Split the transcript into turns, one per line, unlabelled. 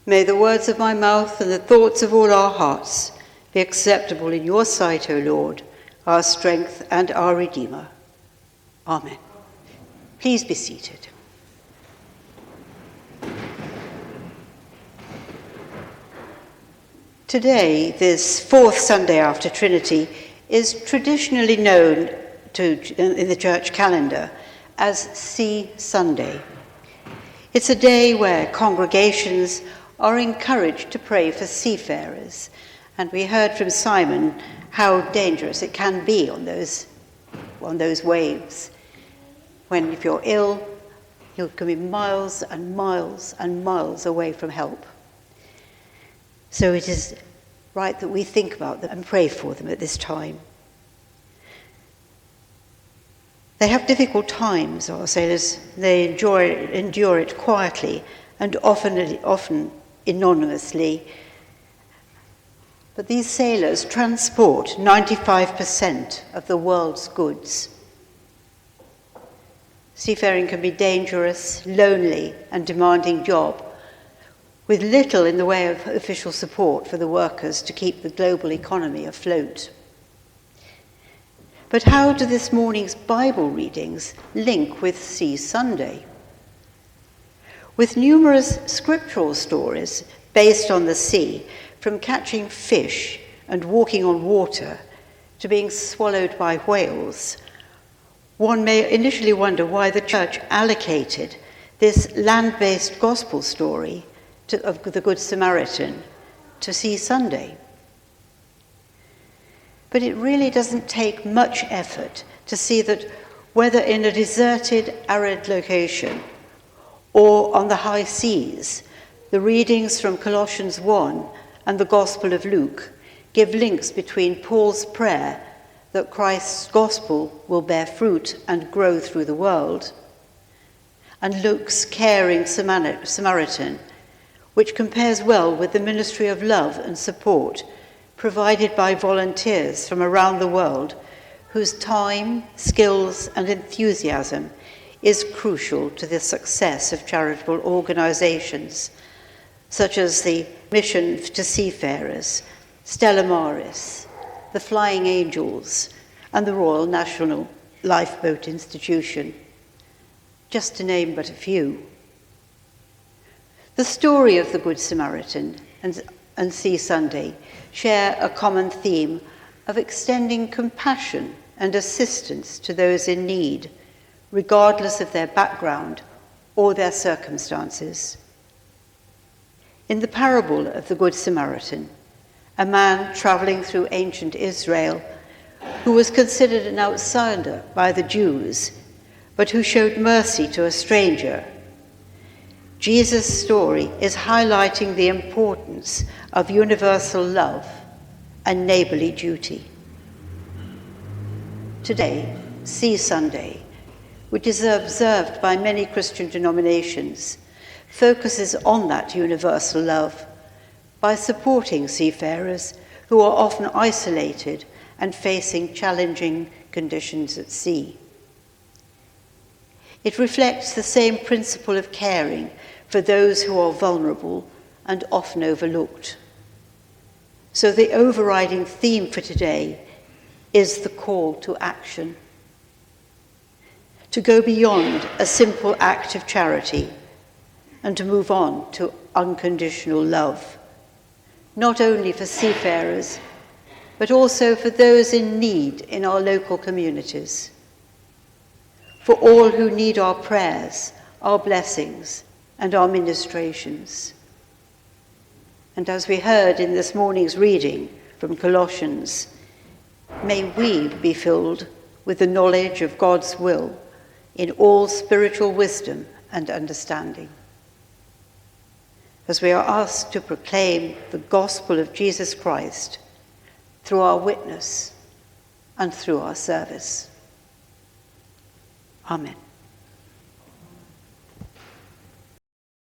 May the words of my mouth and the thoughts of all our hearts be acceptable in your sight, O Lord, our strength and our Redeemer. Amen. Please be seated. Today, this fourth Sunday after Trinity, is traditionally known in the church calendar as Sea Sunday. It's a day where congregations are encouraged to pray for seafarers, and we heard from Simon how dangerous it can be on those waves. When if you're ill, you can be miles and miles and miles away from help. So it is right that we think about them and pray for them at this time. They have difficult times, our sailors. They endure it quietly and often anonymously. But these sailors transport 95% of the world's goods. Seafaring can be dangerous, lonely, and demanding job, with little in the way of official support for the workers to keep the global economy afloat. But how do this morning's Bible readings link with Sea Sunday? With numerous scriptural stories based on the sea, from catching fish and walking on water to being swallowed by whales, one may initially wonder why the church allocated this land-based gospel story of the Good Samaritan to Sea Sunday. But it really doesn't take much effort to see that whether in a deserted, arid location or on the high seas, the readings from Colossians 1 and the Gospel of Luke give links between Paul's prayer that Christ's gospel will bear fruit and grow through the world, and Luke's caring Samaritan, which compares well with the ministry of love and support provided by volunteers from around the world whose time, skills, and enthusiasm is crucial to the success of charitable organisations, such as the Mission to Seafarers, Stella Maris, the Flying Angels, and the Royal National Lifeboat Institution, just to name but a few. The story of the Good Samaritan and Sea Sunday share a common theme of extending compassion and assistance to those in need, regardless of their background or their circumstances. In the parable of the Good Samaritan, a man travelling through ancient Israel who was considered an outsider by the Jews, but who showed mercy to a stranger, Jesus' story is highlighting the importance of universal love and neighbourly duty. Today, Sea Sunday, which is observed by many Christian denominations, focuses on that universal love by supporting seafarers who are often isolated and facing challenging conditions at sea. It reflects the same principle of caring for those who are vulnerable and often overlooked. So the overriding theme for today is the call to action, to go beyond a simple act of charity and to move on to unconditional love, not only for seafarers, but also for those in need in our local communities, for all who need our prayers, our blessings, and our ministrations. And as we heard in this morning's reading from Colossians, may we be filled with the knowledge of God's will in all spiritual wisdom and understanding. As we are asked to proclaim the gospel of Jesus Christ through our witness and through our service. Amen.